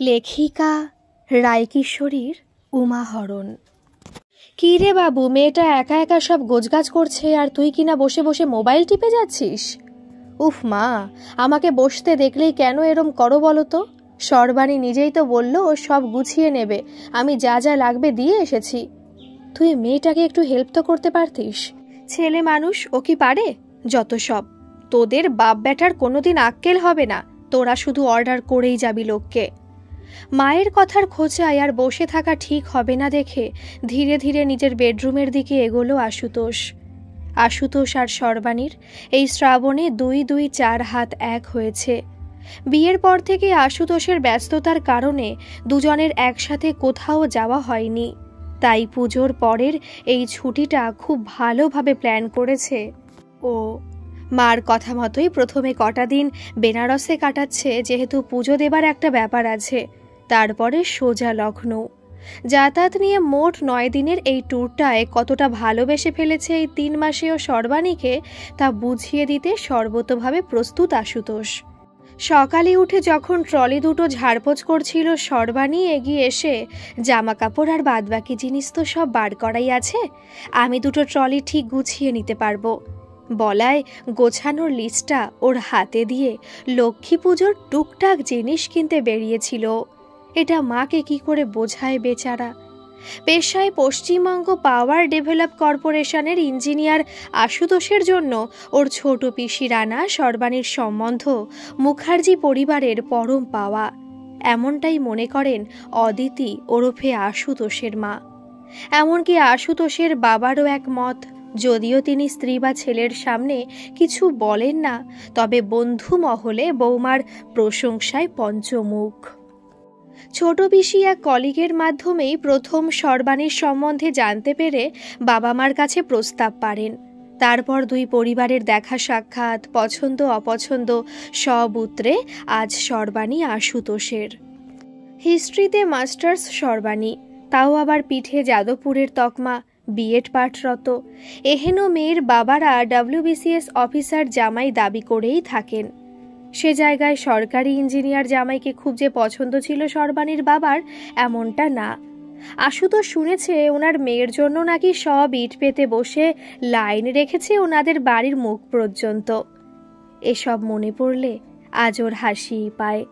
লেখিকা রায়কিশোরীর উমাহরণ। কী রে বাবু, মেয়েটা একা একা সব গোছগাছ করছে আর তুই কিনা বসে বসে মোবাইল টিপে যাচ্ছিস? উফ মা, আমাকে বসতে দেখলেই কেন এরম করো বলো তো? সর্বাণী নিজেই তো বলল ও সব গুছিয়ে নেবে, আমি যা যা লাগবে দিয়ে এসেছি। তুই মেয়েটাকে একটু হেল্প তো করতে পারতিস। ছেলে মানুষ, ও কি পারে? যত সব। তোদের বাপ ব্যাটার কোনোদিন আক্কেল হবে না, তোরা শুধু অর্ডার করেই যাবি লোককে। মায়ের কথার খোঁচায় আর বসে থাকা ঠিক হবে না দেখে ধীরে ধীরে নিজের বেডরুমের দিকে এগোলো আশুতোষ। আশুতোষ আর সর্বাণীর এই শ্রাবণে 2-2-4 হাত এক হয়েছে। বিয়ের পর থেকে আশুতোষের ব্যস্ততার কারণে দুজনের একসাথে কোথাও যাওয়া হয়নি, তাই পুজোর পরের এই ছুটিটা খুব ভালোভাবে প্ল্যান করেছে ও। মার কথা মতোই প্রথমে কটা দিন বেনারসে কাটাচ্ছে, যেহেতু পুজো দেবার একটা ব্যাপার আছে। তারপরে সোজা লখনৌ। যাতায়াত নিয়ে মোট 9 দিনের এই ট্যুরটায় কতটা ভালোবেসে ফেলেছে এই 3 মাসেও সর্বাণীকে, তা বুঝিয়ে দিতে সর্বতোভাবে প্রস্তুত আশুতোষ। সকালে উঠে যখন ট্রলি দুটো ঝাড়পোছ করছিল, সর্বাণী এগিয়ে এসে, জামা কাপড় আর বাদবাকি জিনিস তো সব বার করাই আছে, আমি দুটো ট্রলি ঠিক গুছিয়ে নিতে পারবো বলায় গোছানোর লিস্টটা ওর হাতে দিয়ে লক্ষ্মী পুজোর টুকটাক জিনিস কিনতে বেরিয়েছিল। এটা মাকে কি করে বোঝায় বেচারা। পেশায় পশ্চিমবঙ্গ পাওয়ার ডেভেলপ কর্পোরেশনের ইঞ্জিনিয়ার আশুতোষের জন্য ওর ছোট পিসি রানা সর্বাণীর সম্বন্ধ মুখার্জি পরিবারের পরম পাওয়া, এমনটাই মনে করেন অদিতি ওরফে আশুতোষের মা। এমনকি আশুতোষের বাবারও একমত, যদিও তিনি স্ত্রী বা ছেলের সামনে কিছু বলেন না, তবে বন্ধু মহলে বৌমার প্রশংসায় পঞ্চমুখ। ছোট পিসি এক কলিগের মাধ্যমেই প্রথম সর্বাণীর সম্বন্ধে জানতে পেরে বাবা মার কাছে প্রস্তাব পারেন। তারপর দুই পরিবারের দেখা সাক্ষাৎ, পছন্দ অপছন্দ সব উতরে আজ সর্বাণী আশুতোষের। হিস্ট্রিতে মাস্টার্স সর্বাণী, তাও আবার পিঠে যাদবপুরের তকমা, বিএড পাঠরত। এহেন মেয়ের বাবারা WBCS অফিসার জামাই দাবি করেই থাকেন। সে জায়গায় সরকারি ইঞ্জিনিয়ার জামাইকে খুব যে পছন্দ ছিল সর্বাণীর বাবার, এমনটা না। আশুতোষ শুনেছে ওনার মেয়ের জন্য নাকি সব ইট পেতে বসে লাইন রেখেছে ওনাদের বাড়ির মুখ পর্যন্ত। এসব মনে পড়লে আজ ওর হাসিই পায়।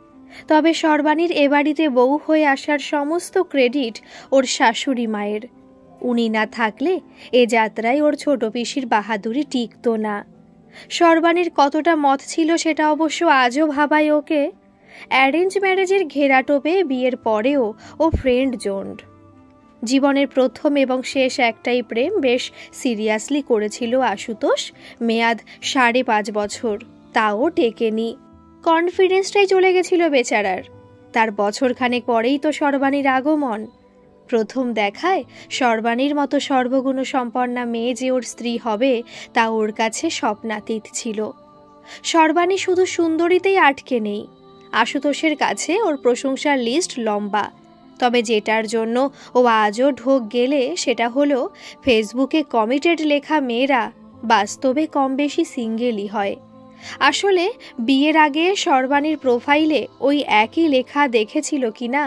তবে সর্বাণীর এ বাড়িতে বউ হয়ে আসার সমস্ত ক্রেডিট ওর শাশুড়ি মায়ের। উনি না থাকলে এ যাত্রায় ওর ছোট পিসির বাহাদুরি টিকত না। সর্বাণীর কতটা মত ছিল সেটা অবশ্য আজও ভাবায় ওকে। অ্যারেঞ্জ ম্যারেজের ঘেরাটোপে বিয়ের পরেও ও ফ্রেন্ড জোন্ড। জীবনের প্রথম এবং শেষ একটাই প্রেম বেশ সিরিয়াসলি করেছিল আশুতোষ, মেয়াদ 5.5 বছর, তাও টেকেনি। কনফিডেন্সটাই চলে গেছিল বেচারার। তার বছরখানেক পরেই তো সর্বাণীর আগমন। প্রথম দেখায় সর্বাণীর মতো সর্বগুণ সম্পন্না মেয়ে যে ওর স্ত্রী হবে তা ওর কাছে স্বপ্নাতীত ছিল। সর্বাণী শুধু সুন্দরীতেই আটকে নেই, আশুতোষের কাছে ওর প্রশংসার লিস্ট লম্বা। তবে যেটার জন্য ও আজও ঢোক গেলে সেটা হলো ফেসবুকে কমিটেড লেখা মেয়েরা বাস্তবে কম বেশি সিঙ্গেলই হয়। আসলে বিয়ের আগে সর্বাণীর প্রোফাইলে ওই একই লেখা দেখেছিল কিনা।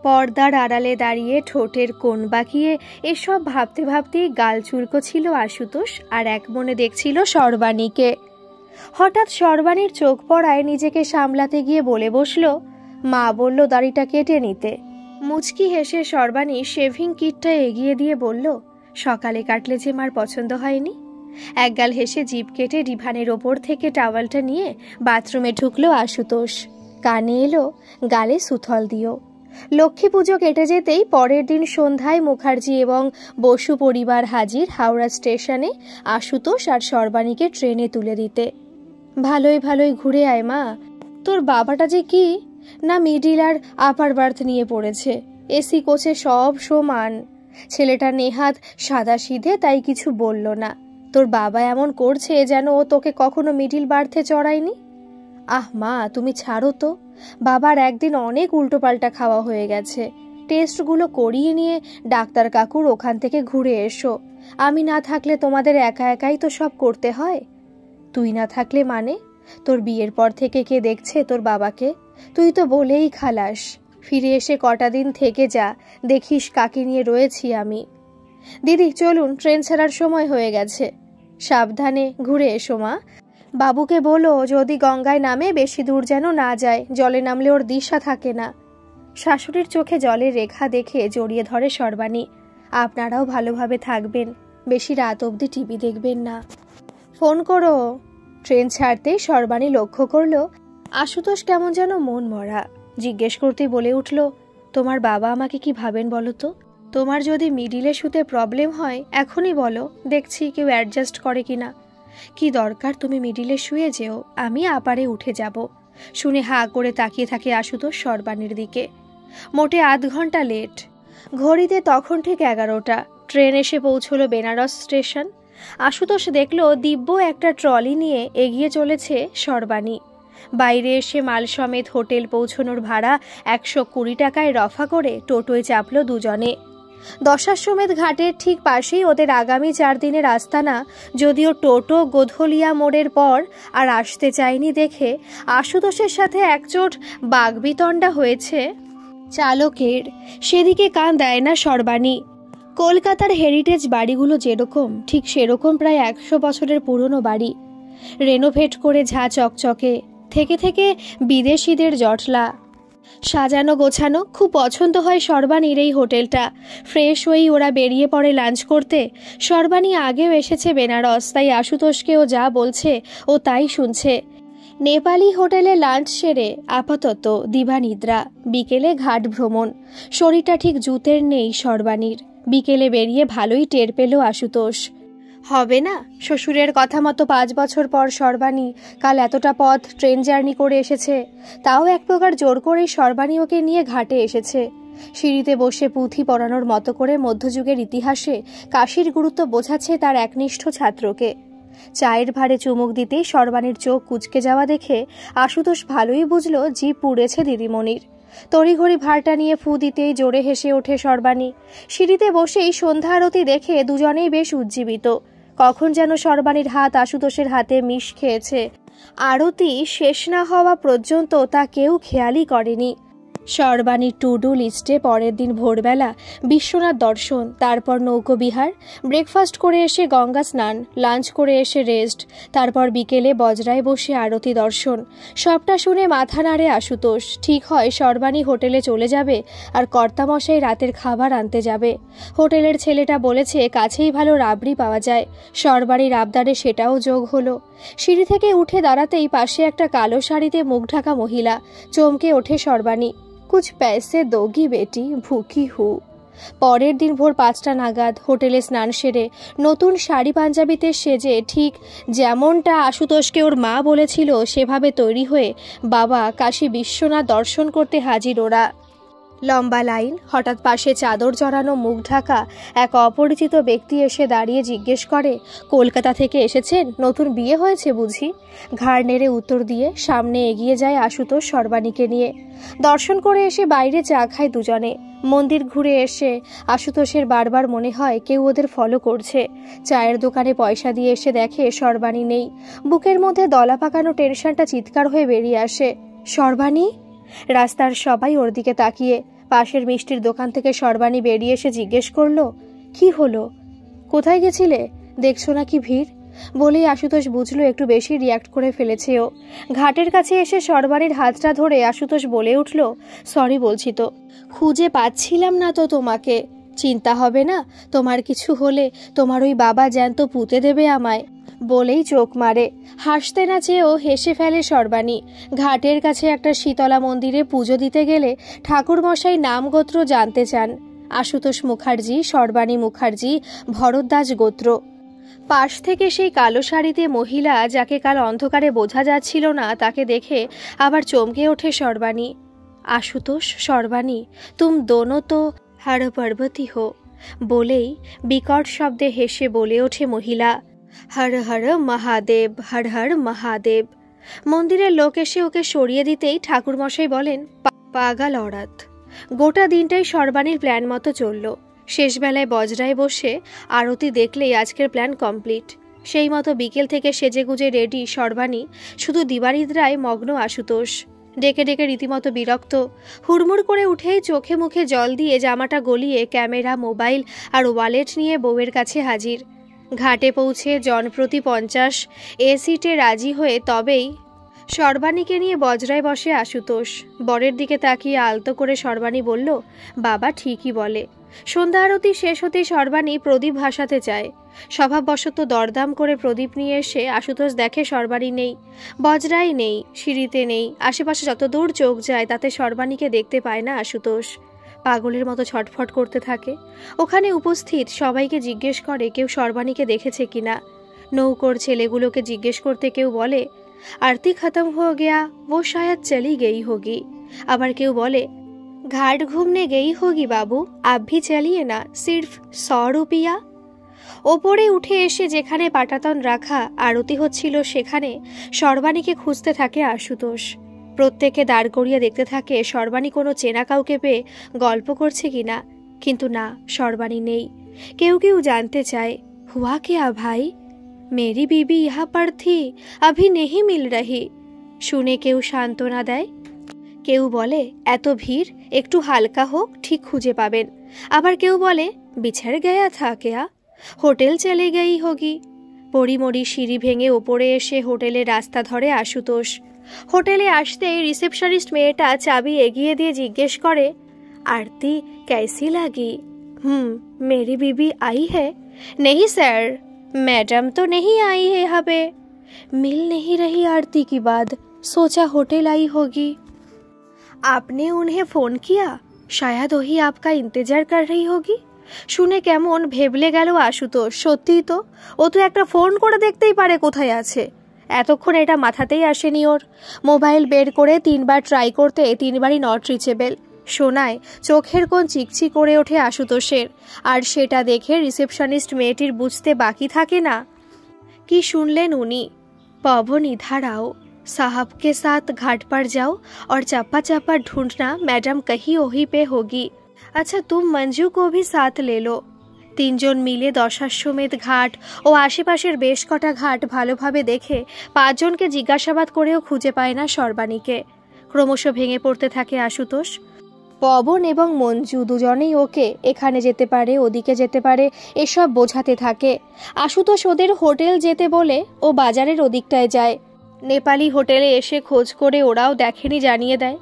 পর্দার আড়ালে দাঁড়িয়ে ঠোঁটের কোণ বাঁকিয়ে এসব ভাবতে ভাবতেই গাল চুলকোছিল আশুতোষ, আর এক মনে দেখছিল সর্বাণীকে। হঠাৎ সর্বাণীর চোখ পড়ায় নিজেকে সামলাতে গিয়ে বলে বসল, মা বলল দাড়িটা কেটে নিতে। মুচকি হেসে সর্বাণী শেভিং কিটটা এগিয়ে দিয়ে বলল, সকালে কাটলে যে মার পছন্দ হয়নি। একগাল হেসে জিভ কেটে ডিভানের ওপর থেকে টাওয়ালটা নিয়ে বাথরুমে ঢুকলো আশুতোষ। কানে এলো, গালে সুথল দিও। লক্ষ্মী পুজো কেটে যেতেই পরের দিন সন্ধ্যায় মুখার্জি এবং বসু পরিবার হাজির হাওড়া স্টেশনে আশুতোষ আর সর্বাণীকে ট্রেনে তুলে দিতে। ভালোই ভালোই ঘুরে আয় মা, তোর বাবাটা যে কি না মিডিল আর আপার বার্থ নিয়ে পড়েছে, এসি কোচে সব সমান। ছেলেটা নেহাত সাদাসিধে, তাই কিছু বলল না। তোর বাবা এমন করছে যেন ও তোকে কখনো মিডিল বার্থে চড়ায়নি। আহ মা, তুমি ছাড়ো তো, বাবার একদিন অনেক উল্টোপাল্টা খাওয়া হয়ে গেছে। টেস্টগুলো করিয়ে নিয়ে ডাক্তার কাকুর ওখান থেকে ঘুরে এসো। আমি না থাকলে তোমাদের একা একাই তো সব করতে হয়। তুই না থাকলে মানে তোর বিয়ের পর থেকে কে দেখছে তোর বাবাকে? তুই তো বলেই খালাস। ফিরে এসে কটা দিন থেকে যা, দেখিস কাকে নিয়ে রয়েছি আমি। দিদি চলুন, ট্রেন ছাড়ার সময় হয়ে গেছে। সাবধানে ঘুরে এসো মা। বাবুকে বলো যদি গঙ্গায় নামে বেশি দূর যেন না যায়, জলে নামলে ওর দিশা থাকে না। শাশুড়ির চোখে জলের রেখা দেখে জড়িয়ে ধরে সর্বাণী। আপনারাও ভালোভাবে থাকবেন, বেশি রাত অবধি টিভি দেখবেন না। ফোন করো। ট্রেন ছাড়তেই সর্বাণী লক্ষ্য করল আশুতোষ কেমন যেন মন মরা। জিজ্ঞেস করতেই বলে উঠল, তোমার বাবা আমাকে কি ভাবেন বলো তো? তোমার যদি মিডিলে শুতে প্রবলেম হয় এখনই বলো, দেখছি কেউ অ্যাডজাস্ট করে কিনা। কি দরকার তুমি মিডিলে শুয়ে যেও, আমি আপারে উঠে যাব। শুনে হা করে তাকিয়ে থাকে আশুতোষ সর্বাণীর দিকে। মোটে আধ ঘন্টা লেট। ঘড়িতে তখন ঠিক 11টা। ট্রেন এসে পৌঁছলো বেনারস স্টেশন। আশুতোষ দেখল দিব্য একটা ট্রলি নিয়ে এগিয়ে চলেছে সর্বাণী। বাইরে এসে মাল সমেত হোটেল পৌঁছনোর ভাড়া 120 টাকায় রফা করে টোটোয় চাপল দুজনে। দশাশ্বমেধ ঘাটের ঠিক পাশেই ওদের আগামী 4 দিনের আস্তানা। যদিও টোটো গোধলিয়া মোড়ের পর আর আসতে চায়নি দেখে আশুতোষের সাথে একচোট বাগবিতণ্ডা হয়েছে চালকের। সেদিকে কান দেয় না সর্বাণী। কলকাতার হেরিটেজ বাড়িগুলো যেরকম ঠিক সেরকম প্রায় 100 বছরের পুরনো বাড়ি। রেনোভেট করে ঝা চকচকে, থেকে থেকে বিদেশিদের জটলা। সাজানো গোছানো, খুব পছন্দ হয় সর্বাণীর এই হোটেলটা। ফ্রেশ হয়েই ওরা বেরিয়ে পড়ে লাঞ্চ করতে। সর্বাণী আগেও এসেছে বেনারস, তাই আশুতোষকেও যা বলছে ও তাই শুনছে। নেপালি হোটেলে লাঞ্চ সেরে আপাতত দিবানিদ্রা। বিকেলে ঘাট ভ্রমণ। শরীরটা ঠিক জুতের নেই সর্বাণীর। বিকেলে বেরিয়ে ভালোই টের পেল আশুতোষ। হবে না, শ্বশুরের কথা মতো 5 বছর পর সর্বাণী কাল এতটা পথ ট্রেন জার্নি করে এসেছে। তাও এক প্রকার জোর করেই সর্বাণী ওকে নিয়ে ঘাটে এসেছে। সিঁড়িতে বসে পুঁথি পড়ানোর মতো করে মধ্যযুগের ইতিহাসে কাশীর গুরুত্ব বোঝাচ্ছে তার একনিষ্ঠ ছাত্রকে। চায়ের ভারে চুমুক দিতেই সর্বাণীর চোখ কুঁচকে যাওয়া দেখে আশুতোষ ভালোই বুঝল জিভ পুড়েছে দিদিমণির। তড়িঘড়ি ভারটা নিয়ে ফু দিতেই জোরে হেসে ওঠে সর্বাণী। সিঁড়িতে বসেই সন্ধ্যা আরতি দেখে দুজনেই বেশ উজ্জীবিত। কখন যেন সর্বাণীর হাত আশুতোষের হাতে মিশ খেয়েছে। আরতি শেষ না হওয়া পর্যন্ত তা কেউ খেয়ালই করেনি। সর্বাণীর টু ডু লিস্টে পরের দিন ভোরবেলা বিশ্বনাথ দর্শন, তারপর নৌকোবিহার, ব্রেকফাস্ট করে এসে গঙ্গা স্নান, লাঞ্চ করে এসে রেস্ট, তারপর বিকেলে বজরায় বসে আরতি দর্শন। সবটা শুনে মাথা নাড়ে আশুতোষ। ঠিক হয় সর্বাণী হোটেলে চলে যাবে আর কর্তামশাই রাতের খাবার আনতে যাবে। হোটেলের ছেলেটা বলেছে কাছেই ভালো রাবড়ি পাওয়া যায়। সর্বাণীর আবদারে সেটাও যোগ হলো। সিঁড়ি থেকে উঠে দাঁড়াতেই পাশে একটা কালো শাড়িতে মুখ ঢাকা মহিলা। চমকে ওঠে সর্বাণী। কুছ पैसे दोगी बेटी, भूखी हूँ। পরের দিন ভোর 5টা নাগাদ হোটেলে স্নান সেরে নতুন শাড়ি পাঞ্জাবিতে সেজে ঠিক যেমনটা আশুতোষকে ওর মা বলেছিল সেভাবে তৈরি হয়ে বাবা কাশী বিশ্বনাথ দর্শন করতে হাজির ওরা। লম্বা লাইন। হঠাৎ পাশে চাদর জড়ানো মুখ ঢাকা এক অপরিচিত ব্যক্তি এসে দাঁড়িয়ে জিজ্ঞেস করে, কলকাতা থেকে এসেছেন? নতুন বিয়ে হয়েছে বুঝি? ঘাড় নেড়ে উত্তর দিয়ে সামনে এগিয়ে যায় আশুতোষ সর্বাণীকে নিয়ে। দর্শন করে এসে বাইরে চা খায় দুজনে। মন্দির ঘুরে এসে আশুতোষের বারবার মনে হয় কেউ ওদের ফলো করছে। চায়ের দোকানে পয়সা দিয়ে এসে দেখে সর্বাণী নেই। বুকের মধ্যে দলা পাকানো টেনশনটা চিৎকার হয়ে বেরিয়ে আসে, সর্বাণী! রাস্তার সবাই ওর দিকে তাকিয়ে। পাশের মিষ্টির দোকান থেকে সর্বাণী বেরিয়ে এসে জিজ্ঞেস করলো, কি হলো? কোথায় গেছিলে? দেখছো না কি ভিড়? বলেই আশুতোষ বুঝলো একটু বেশি রিয়াক্ট করে ফেলেছে ও। ঘাটের কাছে এসে সর্বাণীর হাতটা ধরে আশুতোষ বলে উঠল, সরি বলছি তো, খুঁজে পাচ্ছিলাম না তো তোমাকে। চিন্তা হবে না, তোমার কিছু হলে তোমার ওই বাবা জ্যান্ত পুঁতে দেবে আমায়। বলেই চোখ মারে। হাসতে না চেয়েও হেসে ফেলে সর্বাণী। ঘাটের কাছে একটা শীতলা মন্দিরে পুজো দিতে গেলে ঠাকুরমশাই নাম গোত্র জানতে চান। আশুতোষ মুখার্জি, সর্বাণী মুখার্জি, ভরদ্বাজ গোত্র। পাশ থেকে সেই কালো শাড়িতে মহিলা যাকে কাল অন্ধকারে বোঝা যাচ্ছিল না তাকে দেখে আবার চমকে ওঠে সর্বাণী। আশুতোষ, সর্বাণী, তুম দোনো তো হর পর্বতী হো। বলেই বিকট শব্দে হেসে বলে ওঠে মহিলা, হর হর মহাদেব, হর হর মহাদেব। মন্দিরের লোক এসে ওকে সরিয়ে দিতেই ঠাকুরমশাই বলেন, পাগাল অরাত। গোটা দিনটাই সর্বাণীর প্ল্যান মতো চলল। শেষবেলায় বজরায় বসে আরতি দেখলেই আজকের প্ল্যান কমপ্লিট। সেই মতো বিকেল থেকে সেজেগুজে রেডি সর্বাণী, শুধু দিবানিদ্রায় মগ্ন আশুতোষ। ডেকে ডেকে রীতিমতো বিরক্ত। হুড়মুড় করে উঠেই চোখে মুখে জল দিয়ে জামাটা গলিয়ে ক্যামেরা, মোবাইল আর ওয়ালেট নিয়ে বউয়ের কাছে হাজির। ঘাটে পৌঁছে জনপ্রতি 50 সিটে রাজি হয়ে তবেই সর্বাণীকে নিয়ে বজরায় বসে আশুতোষ। বরের দিকে তাকিয়ে আলতো করে সর্বাণী বলল, বাবা ঠিকই বলে। সন্ধ্যা আরতি শেষ হতেই সর্বাণী প্রদীপ ভাসাতে চায়। স্বভাববশত দরদাম করে প্রদীপ নিয়ে এসে আশুতোষ দেখে সর্বাণী নেই, বজরাই নেই, সিঁড়িতে নেই। আশেপাশে যত দূর চোখ যায় তাতে সর্বাণীকে দেখতে পায় না আশুতোষ। পাগলের মতো ছটফট করতে থাকে। ওখানে উপস্থিত সবাইকে জিজ্ঞেস করে কেউ সর্বাণীকে দেখেছে কিনা। নৌকোর ছেলেগুলোকে জিজ্ঞেস করতে কেউ বলে, आरती खत्म हो गया, वो शायद चली गई होगी। আবার কেউ বলে, घाट घूमने गई होगी बाबू, आप भी चलिए ना, सिर्फ 100 रुपया। ওপরে উঠে এসে যেখানে পাটাতন রাখা আরতি হচ্ছিল সেখানে সর্বাণীকে খুঁজতে থাকে আশুতোষ। প্রত্যেকে দাঁড় করিয়ে দেখতে থাকে সর্বাণী কোনো চেনা কাউকে পেয়ে গল্প করছে কিনা। কিন্তু না, সর্বাণী নেই। কেউ কেউ জানতে চায়, হুয়া क्या भाई, मेरी बीबी यहाँ पर थी, अभी नहीं मिल रही। শুনে কেউ সান্ত্বনা দেয়। কেউ বলে, এত ভিড়, একটু হালকা হোক, ঠিক খুঁজে পাবেন। আবার কেউ বলে, बिछड़ गया था क्या, হোটেল চলে গেই হোগি। পরিমরি সিঁড়ি ভেঙে ওপরে এসে হোটেলের রাস্তা ধরে আশুতোষ। হোটেলে আসতেই রিসেপশনিস্ট মেয়েটা চাবি এগিয়ে দিয়ে জিজ্ঞেস করে, आरती कैसी लगी? मेरी बीबी आई है? नहीं सर, मैडम तो नहीं आई है यहाँ पे। मिल नहीं रही आरती की बात, सोचा होटल आई होगी। आपने उन्हें फोन किया? शायद वही आपका इंतजार कर रही होगी। শুনে কেমন ভেবলে গেল আশুতোষ। সত্যিই তো, ও তো একটা ফোন করে দেখতেই পারে কোথায় আছে। এতক্ষণ এটা মাথাতেই আসেনি ওর। মোবাইল বের করে 3বার ট্রাই করতে 3বারই নট রিচেবল। শোনায় চোখের কোণ চিকচিক করে ওঠে আশুতোষের। আর সেটা দেখে রিসেপশনিস্ট মেয়েটির বুঝতে বাকি থাকে না। কি শুনলেন উনি? पवन इधर आओ, साहब के साथ घाट पर जाओ और चप्पा चप्पा ढूंढना, मैडम कहीं वहीं पे होगी। अच्छा तुम मंजू को भी साथ ले लो। 3 জন মিলে দশাশ্বমেধ ঘাট ও আশেপাশের বেশ কটা ঘাট ভালোভাবে দেখে 5 জনকে জিজ্ঞাসাবাদ করেও খুঁজে পায় না সর্বাণীকে। ক্রমশ ভেঙে পড়তে থাকে আশুতোষ। পবন এবং মঞ্জু দুজনেই ওকে এখানে যেতে পারে, ওদিকে যেতে পারে, এসব বোঝাতে থাকে। আশুতোষ ওদের হোটেল যেতে বলে ও বাজারের ওদিকটায় যায়। নেপালি হোটেলে এসে খোঁজ করে ওরাও দেখেনি, জানিয়ে দেয়।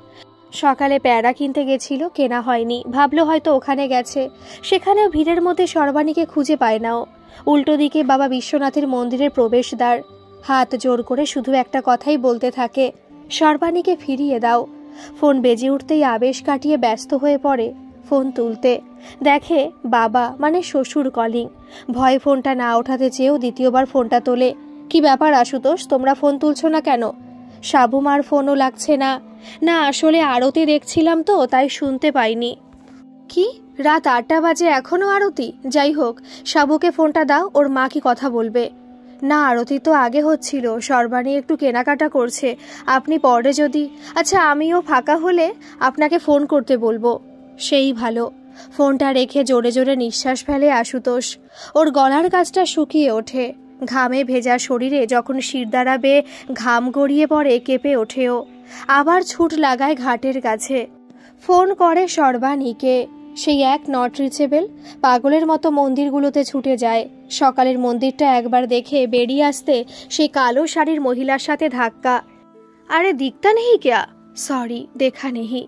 সকালে প্যারা কিনতে গেছিল, কেনা হয়নি, ভাবলো হয়তো ওখানে গেছে। সেখানেও ভিড়ের মধ্যে সর্বাণীকে খুঁজে পায় না ও। উল্টো দিকে বাবা বিশ্বনাথের মন্দিরের প্রবেশদ্বার। হাত জোর করে শুধু একটা কথাই বলতে থাকে, সর্বাণীকে ফিরিয়ে দাও। ফোন বেজে উঠতেই আবেশ কাটিয়ে ব্যস্ত হয়ে পড়ে ফোন তুলতে। দেখে বাবা মানে শ্বশুর কলিং। ভয় ফোনটা না ওঠাতে চেয়েও দ্বিতীয়বার ফোনটা তোলে। কি ব্যাপার আশুতোষ, তোমরা ফোন তুলছো না কেন? সাবুমার ফোনও লাগছে না। না আসলে আরতি দেখছিলাম তো, তাই শুনতে পাইনি। কি রাত 8টা বাজে এখনো আরতি? যাই হোক, সাবুকে ফোনটা দাও, ওর মা কি কথা বলবে। না আরতি তো আগে হচ্ছিল, সর্বাণী একটু কেনাকাটা করছে, আপনি পরে যদি। আচ্ছা আমিও ফাঁকা হলে আপনাকে ফোন করতে বলবো। সেই ভালো। ফোনটা রেখে জোরে জোরে নিঃশ্বাস ফেলে আশুতোষ। ওর গলার কাছটা শুকিয়ে ওঠে। ঘামে ভেজা শরীরে যখন শিরদাঁড়া বেয়ে ঘাম গড়িয়ে পড়ে কেঁপে ওঠেও। আবার ছুট লাগায় ঘাটের কাছে। ফোন করে সর্বাণীকে। সেই এক নট রিচেবল। পাগলের মতো মন্দিরগুলোতে ছুটে যায়। সকালের মন্দিরটা একবার দেখে বেরিয়ে আসতে সেই কালো শাড়ির মহিলার সাথে ধাক্কা। আরে দিখতা নেহি ক্যা? সরি দেখা নেহি।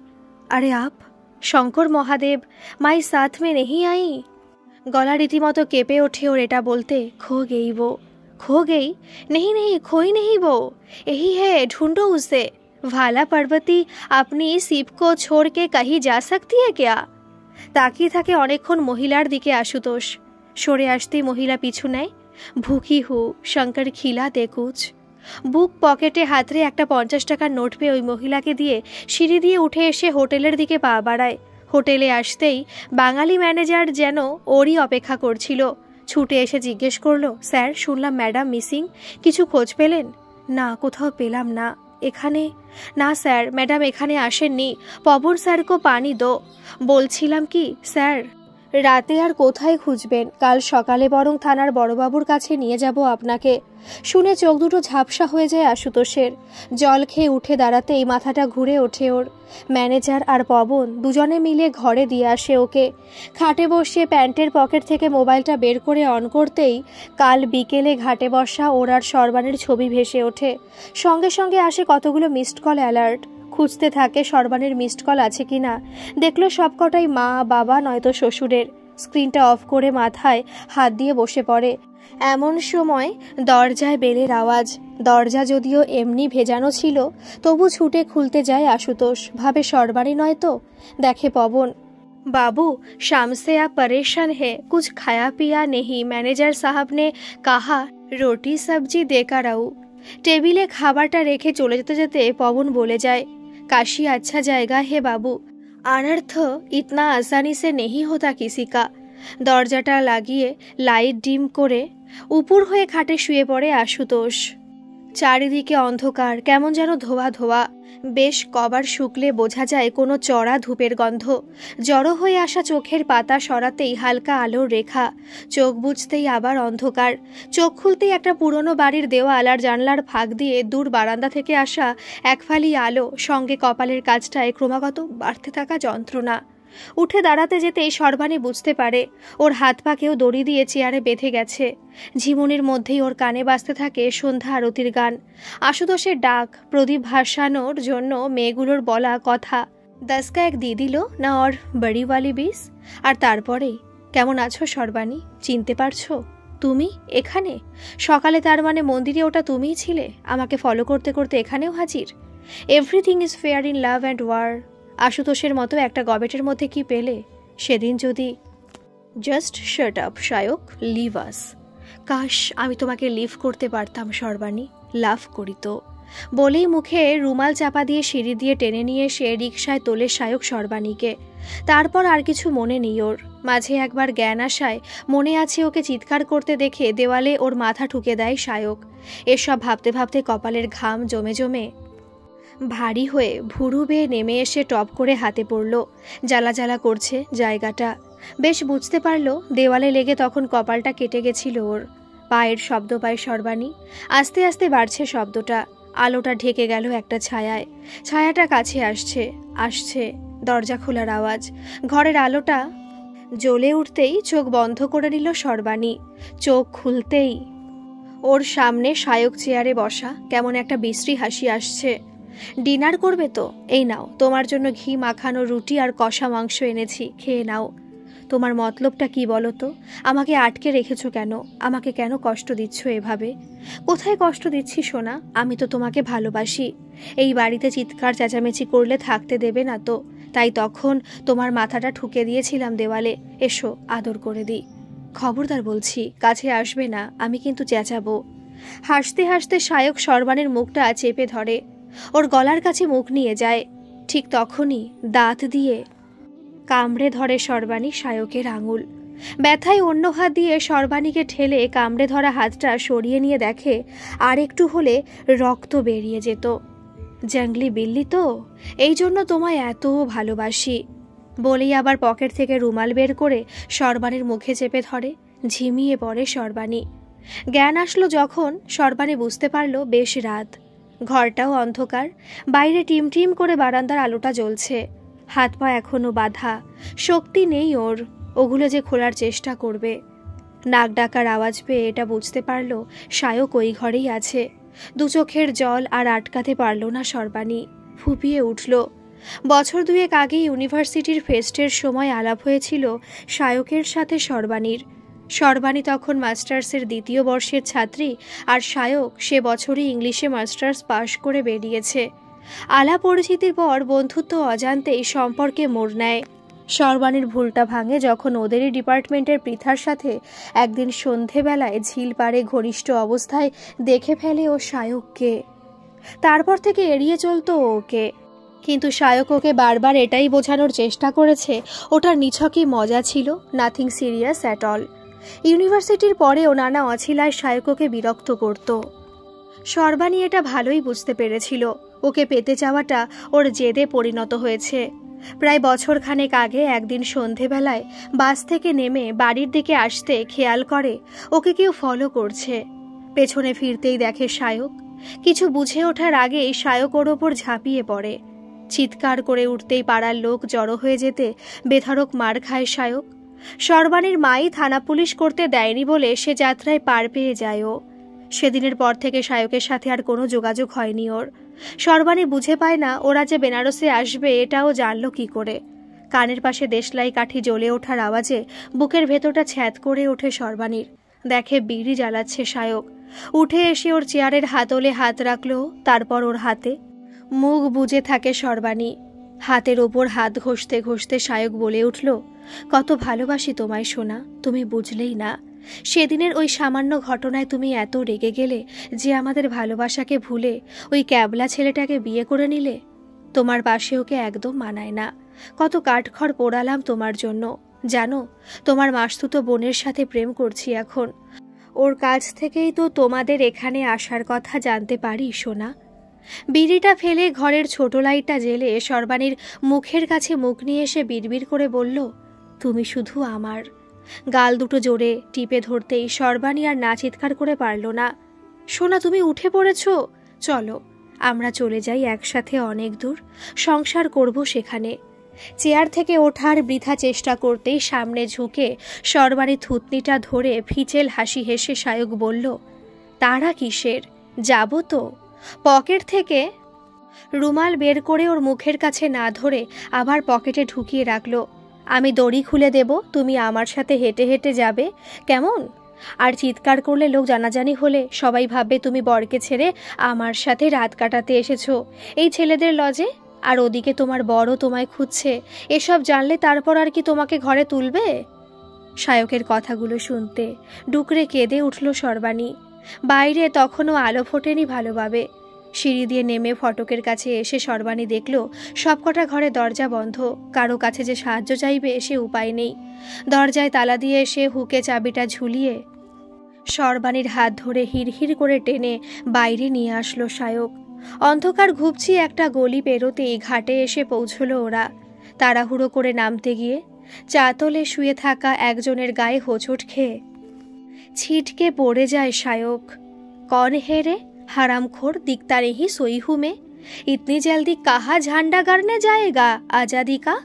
আরে আপ শঙ্কর মহাদেব, মাই সাথ মে নেহি আই। গলা রীতিমতো কেঁপে ওঠে ওর এটা বলতে। খো গেই वो, खो गई? नहीं नहीं खोई नहीं वो, यही है, ढूंढो उसे। भाला पर्वती अपनी सीप को छोड़ के कहीं जा सकती है क्या? তাকিয়ে থাকে অনেকক্ষণ মহিলার দিকে আশুতোষ। সরে আসতেই মহিলা পিছু নেয়। ভুকি হু শঙ্কর খিলা দে কুছ। বুক পকেটে হাতরে একটা 50 টাকার নোট পেয়ে ওই মহিলাকে দিয়ে সিঁড়ি দিয়ে উঠে এসে হোটেলের দিকে পা বাড়ায়। হোটেলে আসতেই বাঙালি ম্যানেজার যেন ওরই অপেক্ষা করছিল। ছুটে এসে জিজ্ঞেস করলো, স্যার শুনলাম ম্যাডাম মিসিং, কিছু খোঁজ পেলেন? না কোথাও পেলাম না। এখানে? না স্যার, ম্যাডাম এখানে আসেননি। পবন স্যারকে পানি দো। বলছিলাম কি স্যার, রাতে আর কোথায় খুঁজবেন? কাল সকালে বরং থানার বড়বাবুর কাছে নিয়ে যাব আপনাকে। শুনে চোখ দুটো ঝাপসা হয়ে যায় আশুতোষের। জল খেয়ে উঠে দাঁড়াতেই মাথাটা ঘুরে ওঠে ওর। ম্যানেজার আর পবন দুজনে মিলে ঘরে দিয়ে আসে ওকে। খাটে বসে প্যান্টের পকেট থেকে মোবাইলটা বের করে অন করতেই কাল বিকেলে ঘাটে বসা ওর আর সরবানের ছবি ভেসে ওঠে। সঙ্গে সঙ্গে আসে কতগুলো মিসড কল অ্যালার্ট। খুঁজতে থাকে সরবানের মিসড কল আছে কিনা। দেখলো সবকটাই মা, বাবা নয়তো শ্বশুরের। স্ক্রিনটা অফ করে মাথায় হাত দিয়ে বসে পড়ে। এমন সময় দরজায় বেলের আওয়াজ। দরজা যদিও এমনি ভেজানো ছিল, তবু ছুটে খুলতে যায় আশুতোষ। ভাবে সরবারই নয় তো। দেখে পবন। बाबू शाम से आप परेशान है, कुछ खाया पिया नहीं? मैनेजर साहब ने कहा रोटी सब्जी देकर आऊं। टेबिले खाबारटा रेखे चले जेते जेते पवन बोले जाए, काशी अच्छा जाएगा है बाबू, अनर्थ इतना आसानी से नहीं होता किसी का। दरजाटा लागिए लाइट डिम करे उपुर हुए खाटे शुए पड़े आशुतोष। চারিদিকে অন্ধকার, কেমন যেন ধোয়া ধোয়া। বেশ কবার শুকলে বোঝা যায় কোনো চড়া ধূপের গন্ধ। জড়ো হয়ে আসা চোখের পাতা সরাতেই হালকা আলোর রেখা। চোখ বুঝতেই আবার অন্ধকার। চোখ খুলতেই একটা পুরনো বাড়ির দেওয়াল আর জানলার ফাঁক দিয়ে দূর বারান্দা থেকে আসা একফালি আলো, সঙ্গে কপালের কাছটায় ক্রমাগত বাড়তে থাকা যন্ত্রণা। উঠে দাঁড়াতে যেতেই সর্বাণী বুঝতে পারে ওর হাত পা কেউ দড়ি দিয়ে চেয়ারে বেঁধে গেছে। ঝিমুনির মধ্যেই ওর কানে বাজতে থাকে সন্ধ্যা আরতির গান, আশুতোষের ডাক, প্রদীপ ভাসানোর জন্য মেয়েগুলোর বলা কথা, 10 का 1 দিয়ে দিল না ওর বড়িওয়ালি 20। আর তারপরেই, কেমন আছো সর্বাণী? চিনতে পারছো? তুমি এখানে? সকালে তার মানে মন্দিরে ওটা তুমিই ছিলে? আমাকে ফলো করতে করতে এখানেও হাজির? Everything is fair in love and war. আশুতোষের মতো একটা গবেটের মধ্যে কি পেলে সেদিন? যদি just shut up Shayak, leave us. কাশ আমি তোমাকে লিভ করতে পারতাম সর্বাণী, লাভ করি তো। বলেই মুখে রুমাল চাপা দিয়ে সিঁড়ি দিয়ে টেনে নিয়ে এসে রিকশায় তোলে শায়ক সর্বাণীকে। তারপর আর কিছু মনে নেই ওর। মাঝে একবার জ্ঞান আসায় মনে আছে ওকে চিৎকার করতে দেখে দেওয়ালে ওর মাথা ঠুকে দেয় শায়ক। এসব ভাবতে ভাবতে কপালের ঘাম জমে জমে ভারী হয়ে ভুরু বেয়ে নেমে এসে টপ করে হাতে পড়ল। জ্বালা জ্বালা করছে জায়গাটা। বেশ বুঝতে পারল দেওয়ালে লেগে তখন কপালটা কেটে গেছিল ওর। পায়ের শব্দ পায় সর্বাণী। আস্তে আস্তে বাড়ছে শব্দটা। আলোটা ঢেকে গেল একটা ছায়ায়। ছায়াটা কাছে আসছে আসছে। দরজা খোলার আওয়াজ। ঘরের আলোটা জ্বলে উঠতেই চোখ বন্ধ করে নিল সর্বাণী। চোখ খুলতেই ওর সামনে শায়ক চেয়ারে বসা। কেমন একটা বিশ্রী হাসি আসছে। ডিনার করবে তো? এই নাও, তোমার জন্য ঘি মাখানো রুটি আর কষা মাংস এনেছি, খেয়ে নাও। তোমার মতলবটা কি বলো তো? আমাকে আটকে রেখেছো কেন? আমাকে কেন কষ্ট দিচ্ছ এভাবে? কোথায় কষ্ট দিচ্ছি সোনা? আমি তো তোমাকে ভালোবাসি। এই বাড়িতে চিৎকার চেঁচামেচি করলে থাকতে দেবে না তো, তাই তখন তোমার মাথাটা ঠুকে দিয়েছিলাম দেওয়ালে। এসো আদর করে দিই। খবরদার বলছি, কাছে আসবে না, আমি কিন্তু চেঁচাবো। হাসতে হাসতে শায়ক সর্বাণীর মুখটা চেপে ধরে, ওর গলার কাছে মুখ নিয়ে যায়। ঠিক তখনই দাঁত দিয়ে কামড়ে ধরে সর্বাণী শায়কের আঙুল। ব্যথায় অন্য হাত দিয়ে সর্বাণীকে ঠেলে কামড়ে ধরা হাতটা সরিয়ে নিয়ে দেখে আর একটু হলে রক্ত বেরিয়ে যেত। জঙ্গলি বিল্লি তো, এই জন্য তোমায় এত ভালোবাসি বলেই আবার পকেট থেকে রুমাল বের করে সর্বাণীর মুখে চেপে ধরে। ঝিমিয়ে পড়ে সর্বাণী। জ্ঞান আসলো যখন সর্বাণী বুঝতে পারল বেশ রাত। ঘরটাও অন্ধকার। বাইরে টিমটিম করে বারান্দার আলোটা জ্বলছে। হাত পা এখনো বাঁধা। শক্তি নেই ওর, ওগুলো যে খোলার চেষ্টা করবে। নাক ডাকার আওয়াজ পেয়ে এটা বুঝতে পারল শায়ক ওই ঘরেই আছে। দু চোখের জল আর আটকাতে পারল না সর্বাণী। ফুপিয়ে উঠল। বছর দুয়েক আগে ইউনিভার্সিটির ফেস্টের সময় আলাপ হয়েছিল শায়কের সাথে সর্বাণীর। সর্বাণী তখন মাস্টার্সের 2য় বর্ষের ছাত্রী, আর শায়ক সে বছরই ইংলিশে মাস্টার্স পাশ করে বেরিয়েছে। আলাপ পরিচিতির পর বন্ধুত্ব অজান্তেই সম্পর্কে মোড় নেয়। সর্বাণীর ভুলটা ভাঙে যখন ওদেরই ডিপার্টমেন্টের পৃথার সাথে একদিন সন্ধেবেলায় ঝিল পাড়ে ঘনিষ্ঠ অবস্থায় দেখে ফেলে ও শায়ককে। তারপর থেকে এড়িয়ে চলতো ওকে। কিন্তু শায়ক ওকে বারবার এটাই বোঝানোর চেষ্টা করেছে ওটার নিছকই মজা ছিল, নাথিং সিরিয়াস অ্যাট অল। ইউনিভার্সিটির পরেও নানা অছিলায় শায়ককে বিরক্ত করত। সর্বাণী এটা ভালোই বুঝতে পেরেছিল। ওকে পেতে চাওয়াটা ওর জেদে পরিণত হয়েছে। প্রায় বছরখানেক আগে একদিন সন্ধেবেলায় বাস থেকে নেমে বাড়ির দিকে আসতে খেয়াল করে ওকে কেউ ফলো করছে। পেছনে ফিরতেই দেখে সায়ক। কিছু বুঝে ওঠার আগেই সায়ক ওর ওপর ঝাঁপিয়ে পড়ে। চিৎকার করে উঠতেই পাড়ার লোক জড়ো হয়ে যেতে বেধড়ক মার খায় সায়ক। সর্বাণীর মাই থানা পুলিশ করতে দেয়নি বলে সে যাত্রায় পার পেয়ে যায় ও। সেদিনের পর থেকে সায়কের সাথে আর কোনো যোগাযোগ হয়নি ওর। সর্বাণী বুঝে পায় না ওরা যে বেনারসে আসবে এটাও জানলো কি করে। কানের পাশে দেশলাই কাঠি জ্বলে ওঠার আওয়াজে বুকের ভেতরটা ছ্যাদ করে ওঠে সর্বাণীর। দেখে বিড়ি জ্বালাচ্ছে সায়ক। উঠে এসে ওর চেয়ারের হাতলে হাত রাখলো, তারপর ওর হাতে। মুখ বুজে থাকে সর্বাণী। হাতের ওপর হাত ঘষতে ঘষতে সায়ক বলে উঠল, কত ভালোবাসি তোমায় সোনা, তুমি বুঝলেই না। সেদিনের ওই সামান্য ঘটনায় তুমি এত রেগে গেলে যে আমাদের ভালোবাসাকে ভুলে ওই ক্যাবলা ছেলেটাকে বিয়ে করে নিলে। তোমার পাশে ওকে একদম মানায় না। কত কাঠখড় পোড়ালাম তোমার জন্য। জানো, তোমার মাসতুতো বোনের সাথে প্রেম করছি এখন। ওর কাছ থেকেই তো তোমাদের এখানে আসার কথা জানতে পারি সোনা। বিড়িটা ফেলে ঘরের ছোট লাইটটা জ্বেলে সর্বাণীর মুখের কাছে মুখ নিয়ে এসে বিড়বিড় করে বলল, তুমি শুধু আমার। গাল দুটো জোরে টিপে ধরতেই সর্বাণী আর না চিৎকার করে পারল না। সোনা, তুমি উঠে পড়েছ, চলো আমরা চলে যাই একসাথে অনেক দূর, সংসার করব সেখানে। চেয়ার থেকে ওঠার বৃথা চেষ্টা করতেই সামনে ঝুঁকে সর্বাণী থুতনিটা ধরে ফিচেল হাসি হেসে সায়ক বলল, তারা কিসের, যাব তো। পকেট থেকে রুমাল বের করে ওর মুখের কাছে না ধরে আবার পকেটে ঢুকিয়ে রাখলো। আমি দড়ি খুলে দেব, তুমি আমার সাথে হেঁটে হেঁটে যাবে, কেমন? আর চিৎকার করলে লোক জানাজানি হলে সবাই ভাববে তুমি বরকে ছেড়ে আমার সাথে রাত কাটাতে এসেছো এই ছেলেদের লজে। আর ওদিকে তোমার বড় তোমায় খুঁজছে। এসব জানলে তারপর আর কি তোমাকে ঘরে তুলবে? সায়কের কথাগুলো শুনতে ডুকরে কেঁদে উঠল সর্বাণী। বাইরে তখনও আলো ফোটেনি ভালোভাবে। সিঁড়ি দিয়ে নেমে ফটকের কাছে এসে সর্বাণী দেখল সবকটা ঘরে দরজা বন্ধ। কারো কাছে যে সাহায্য চাইবে সে উপায় নেই। দরজায় তালা দিয়ে এসে হুকে চাবিটা ঝুলিয়ে সর্বাণীর হাত ধরে হিড়হিড় করে টেনে বাইরে নিয়ে আসলো সায়ক। অন্ধকার ঘুপছি একটা গলি পেরোতেই ঘাটে এসে পৌঁছল ওরা। তাড়াহুড়ো করে নামতে গিয়ে চাতলে শুয়ে থাকা একজনের গায়ে হোঁচট খেয়ে ছিটকে পড়ে যায় সায়ক। কন হেরে হারামখোর, দিখতা নেহি সোই হু মে, ইতনি জলদি কাহা ঝান্ডা গাড়নে যায়েগা আজাদি কা।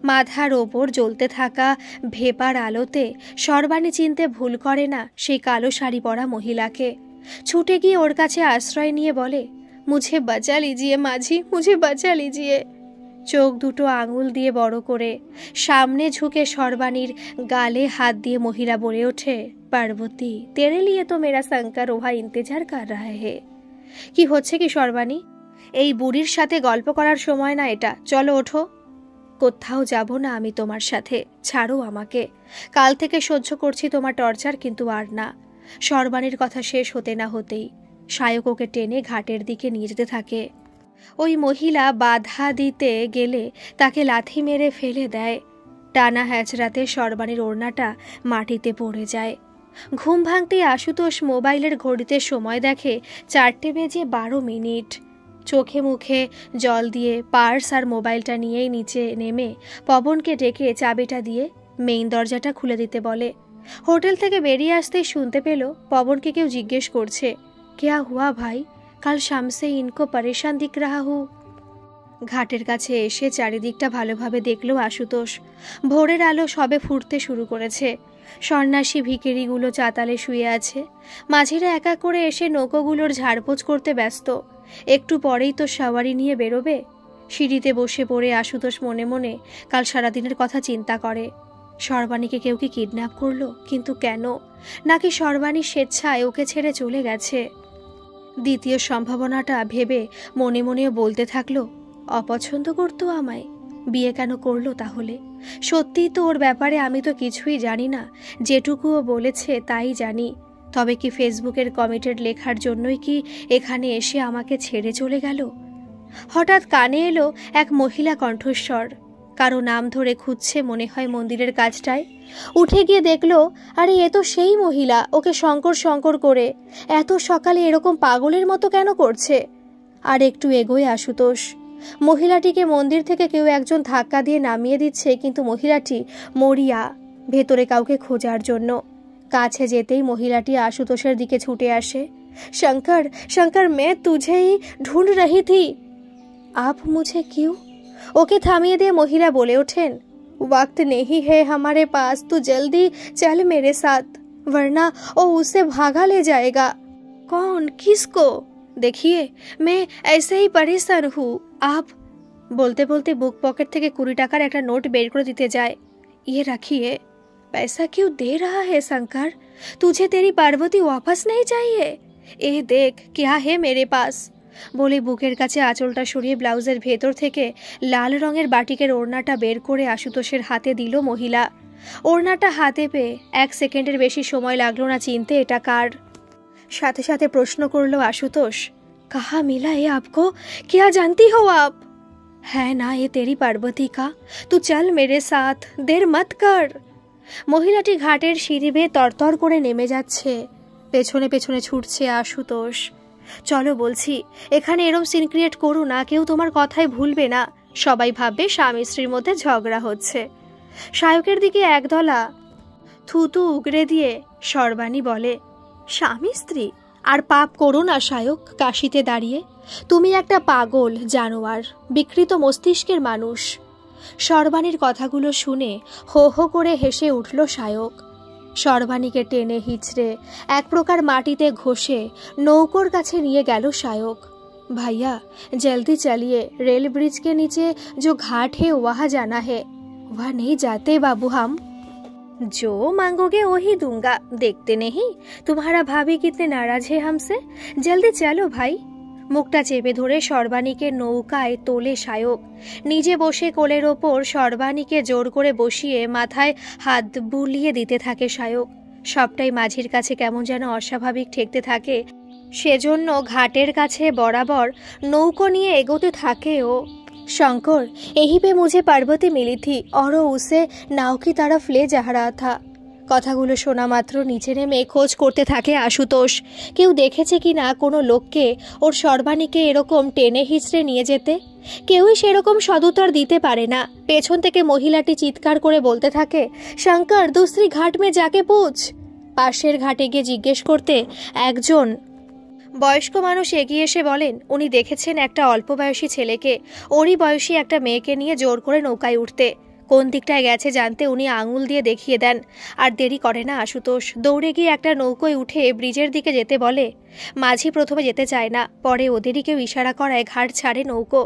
মাথার ওপর জ্বলতে থাকা ভেপার আলোতে সর্বাণী চিনতে ভুল করে না সেই কালো শাড়ি পরা মহিলাকে। ছুটে গিয়ে ওর কাছে আশ্রয় নিয়ে বলে, মুঝে বাঁচা লিজিয়ে মাঝি, মুঝে বাঁচা লিজিয়ে। চোখ দুটো আঙুল দিয়ে বড় করে সামনে ঝুঁকে সর্বাণীর গালে হাত দিয়ে মহিলা বলে ওঠে, পার্বতী তেরে লিয়ে তো মেরা শঙ্কর ওহা ইন্তজার কর রহা হে। কি হচ্ছে কি সর্বাণী? এই বুড়ির সাথে গল্প করার সময় না এটা, চলো ওঠো। কোথাও যাব না আমি তোমার সাথে, ছাড়ো আমাকে। কাল থেকে সহ্য করছি তোমার টর্চার, কিন্তু আর না। সর্বাণীর কথা শেষ হতে না হতেই সায়ক ওকে টেনে ঘাটের দিকে নিয়ে যেতে থাকে। ওই মহিলা বাধা দিতে গেলে তাকে লাথি মেরে ফেলে দেয়। টানা হ্যাচড়াতে সর্বাণীর ওড়নাটা মাটিতে পড়ে যায়। ঘুম ভাঙতেই আশুতোষ মোবাইলের ঘড়িতে সময় দেখে 4:12। চোখে মুখে জল দিয়ে পার্স আর মোবাইলটা নিয়েই নিচে নেমে পবনকে ডেকে চাবিটা দিয়ে মেইন দরজাটা খুলে দিতে বলে। হোটেল থেকে বেরিয়ে আসতেই শুনতে পেল পবনকে কেউ জিজ্ঞেস করছে, क्या हुआ भाई, কাল শাম সে ইনকো পরেশান দিখ রাহা হু। ঘাটের কাছে এসে চারিদিকটা ভালোভাবে দেখল আশুতোষ। ভোরের আলো সবে ফুটতে শুরু করেছে। সন্ন্যাসী ভিখিরিগুলো চাতালে শুয়ে আছে। মাঝিরা একা করে এসে নৌকোগুলোর ঝাড়পোছ করতে ব্যস্ত। একটু পরেই তো সাওয়ারি নিয়ে বেরোবে। সিঁড়িতে বসে পড়ে আশুতোষ মনে মনে কাল সারাদিনের কথা চিন্তা করে। সর্বাণীকে কেউ কি কিডন্যাপ করলো? কিন্তু কেন? নাকি সর্বাণী স্বেচ্ছায় ওকে ছেড়ে চলে গেছে? দ্বিতীয় সম্ভাবনাটা ভেবে মনে মনেও বলতে থাকলো, অপছন্দ করতো আমায়, বিয়ে কেন করলো তাহলে? সত্যিই তো ওর ব্যাপারে আমি তো কিছুই জানি না, যেটুকুও বলেছে তাই জানি। তবে কি ফেসবুকের কমিটেড লেখার জন্যই কি এখানে এসে আমাকে ছেড়ে চলে গেল? হঠাৎ কানে এলো এক মহিলা কণ্ঠস্বর। কারো নাম ধরে খুঁজছে মনে হয় মন্দিরের কাজটায়। উঠে গিয়ে দেখলো, আরে এ তো সেই মহিলা, ওকে শঙ্কর শঙ্কর করে এত সকালে এরকম পাগলের মতো কেন করছে? আর একটু এগোয় আশুতোষ। মহিলাটিকে মন্দির থেকে কেউ একজন ধাক্কা দিয়ে নামিয়ে দিচ্ছে, কিন্তু মহিলাটি মরিয়া ভেতরে কাউকে খোঁজার জন্য। কাছে যেতেই মহিলাটি আশুতোষের দিকে ছুটে আসে। শঙ্কর, শঙ্কর, मैं तुझे ही ढूंढ रही थी। आप मुझे क्यों? ওকে থামিয়ে দিয়ে মহিলা বলে ওঠেন, वक्त नहीं है हमारे पास, तू जल्दी चल मेरे साथ, वरना वो उसे भागा ले जाएगा। कौन? किसको? देखिए मैं ऐसे ही परेशान हूँ, आप। বলতে বলতে বুক পকেট থেকে 20 টাকার একটা নোট বের করে দিতে যায়। ये रखिए। पैसा क्यों दे रहा है शंकर? तुझे तेरी पार्वती वापस नहीं चाहिए? ए देख क्या है मेरे पास। বলে বুকের কাছে আঁচলটা সরিয়ে ব্লাউজের ভেতর থেকে লাল রঙের বাটিকের ওড়নাটা বের করে আশুতোষের হাতে দিল মহিলা। ওড়নাটা হাতে পেয়ে 1 সেকেন্ডের বেশি সময় লাগলো না চিনতে এটা কার। সাথে সাথে প্রশ্ন করলো আশুতোষ, कहाँ मिला ये आपको? क्या जानती हो आप? है ना ये तेरी पार्वती का? तू चल मेरे साथ, देर मत कर। মহিলাটি ঘাটের সিঁড়ি বেয়ে তরতর করে নেমে যাচ্ছে। পেছনে পেছনে ছুটছে আশুতোষ। চলো বলছি, এখানে এরম সিন ক্রিয়েট করো না, কেউ তোমার কথাই ভুলবে না। সবাই ভাববে স্বামী স্ত্রীর মধ্যে ঝগড়া হচ্ছে। শায়কের দিকে একদলা থুতু উগড়ে দিয়ে সর্বাণী বলে, স্বামী স্ত্রী? আর পাপ করো না শায়ক, কাশিতে দাঁড়িয়ে। তুমি একটা পাগল, জানোয়ার, বিকৃত মস্তিষ্কের মানুষ। সর্বাণীর কথাগুলো শুনে হো হো করে হেসে উঠল শায়ক। সর্বাণীকে টেনে হিচড়ে এক প্রকার মাটিতে ঘষে নৌকোর কাছে নিয়ে গেল শায়ক। ভাইয়া জলদি चलिए, रेल ब्रिज के नीचे जो घाट है वहाँ जाना है। वहाँ नहीं जाते बाबू हम। जो मांगोगे वही दूंगा, देखते नहीं तुम्हारा भाभी कितने नाराज है हमसे। जल्दी चलो भाई। মুখটা চেপে ধরে সর্বাণীকে নৌকায় তোলে শায়ক। নিজে বসে কোলের ওপর সর্বাণীকে জোর করে বসিয়ে মাথায় হাত বুলিয়ে দিতে থাকে শায়ক। সবটাই মাঝির কাছে কেমন যেন অস্বাভাবিক ঠেকতে থাকে। সেজন্য ঘাটের কাছে বরাবর নৌকো নিয়ে এগোতে থাকে ও। শঙ্কর, यही पे मुझे पार्वती मिली थी और उसे नाव की तरफ ले जा रहा था। কথাগুলো শোনা মাত্র নিচে নেমে খোঁজ করতে থাকে আশুতোষ। কেউ দেখেছে কি না কোনো লোককে ওর সর্বাণীকে এরকম টেনে হিচড়ে নিয়ে যেতে। কেউই সেরকম সদুত্তর দিতে পারে না। পেছন থেকে মহিলাটি চিৎকার করে বলতে থাকে, শঙ্কর दूसरी घाट में जाके पूछ। পাশের ঘাটে গিয়ে জিজ্ঞেস করতে একজন বয়স্ক মানুষ এগিয়ে এসে বলেন, উনি দেখেছেন একটা অল্প বয়সী ছেলেকে ওরই বয়সী একটা মেয়েকে নিয়ে জোর করে নৌকায় উঠতে। কোন দিকটায় গেছে জানতে উনি আঙুল দিয়ে দেখিয়ে দেন। আর দেরি করে না আশুতোষ, দৌড়ে গিয়ে একটা নৌকোয় উঠে ব্রিজের দিকে যেতে বলে। মাঝি প্রথমে যেতে চায় না, পরে ওদেরই কেউ ইশারা করায় ঘাট ছাড়ে নৌকো।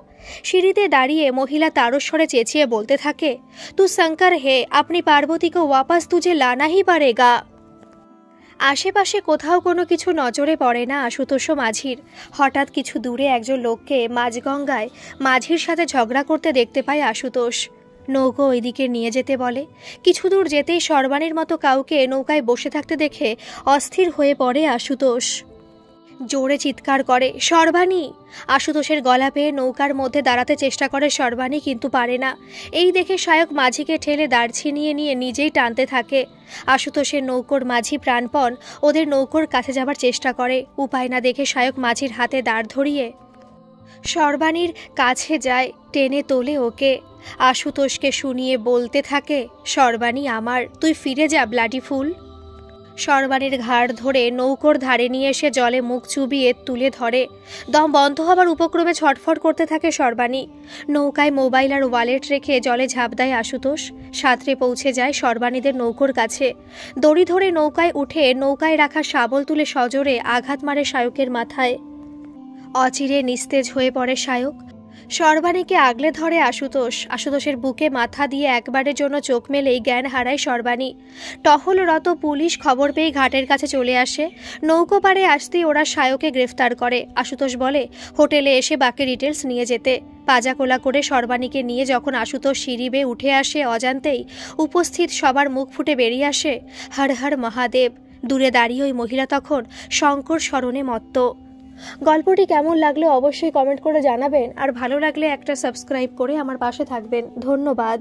সিঁড়িতে দাঁড়িয়ে মহিলা তারস্বরে চেঁচিয়ে বলতে থাকে, তু শঙ্কর হে, আপনি পার্বতীকে ওয়াপাস তুঝে লানা হি পারেগা। আশেপাশে কোথাও কোনো কিছু নজরে পড়ে না আশুতোষ মাঝির। হঠাৎ কিছু দূরে একজন লোককে মাঝগঙ্গায় মাঝির সাথে ঝগড়া করতে দেখতে পায় আশুতোষ। নৌকো ওইদিকে নিয়ে যেতে বলে। কিছু দূর যেতেই সর্বাণীর মতো কাউকে নৌকায় বসে থাকতে দেখে অস্থির হয়ে পড়ে আশুতোষ। জোরে চিৎকার করে, সর্বাণী! আশুতোষের গলা পেয়ে নৌকার মধ্যে দাঁড়াতে চেষ্টা করে সর্বাণী, কিন্তু পারে না। এই দেখে শায়ক মাঝিকে ঠেলে দাঁড় ছিনিয়ে নিয়ে নিজেই টানতে থাকে। আশুতোষের নৌকোর মাঝি প্রাণপণ ওদের নৌকোর কাছে যাবার চেষ্টা করে। উপায় না দেখে শায়ক মাঝির হাতে দাঁড় ধরিয়ে সর্বাণীর কাছে যায়, টেনে তোলে ওকে। আশুতোষকে শুনিয়ে বলতে থাকে, সর্বাণী আমার, তুই ফিরে যা ব্লাডি ফুল। সর্বাণীর ঘাড় ধরে নৌকোর ধারে নিয়ে এসে জলে মুখ চুবিয়ে তুলে ধরে। দম বন্ধ হবার উপক্রমে ছটফট করতে থাকে সর্বাণী। নৌকায় মোবাইল আর ওয়ালেট রেখে জলে ঝাঁপ দেয় আশুতোষ। সাঁতরে পৌঁছে যায় সর্বাণীদের নৌকোর কাছে। দড়ি ধরে নৌকায় উঠে নৌকায় রাখা শাবল তুলে সজোরে আঘাত মারে শায়কের মাথায়। অচিরে নিস্তেজ হয়ে পড়ে শায়ক। সর্বাণীকে আগলে ধরে আশুতোষ। আশুতোষের বুকে মাথা দিয়ে একবারের জন্য চোখ মেলেই জ্ঞান হারায় সর্বাণী। টহলরত পুলিশ খবর পেয়ে ঘাটের কাছে চলে আসে। নৌকো পাড়ে আসতেই ওরা শায়কে গ্রেফতার করে। আশুতোষ বলে হোটেলে এসে বাকি ডিটেলস নিয়ে যেতে। পাজাকোলা করে সর্বাণীকে নিয়ে যখন আশুতোষ সিঁড়ি বেয়ে উঠে আসে, অজান্তেই উপস্থিত সবার মুখ ফুটে বেরিয়ে আসে, হর হর মহাদেব। দূরে দাঁড়িয়ে ওই মহিলা তখন শঙ্কর স্মরণে মত্ত। গল্পটি কেমন লাগলো অবশ্যই কমেন্ট করে জানাবেন, আর ভালো লাগলে একটা সাবস্ক্রাইব করে আমার পাশে থাকবেন। ধন্যবাদ।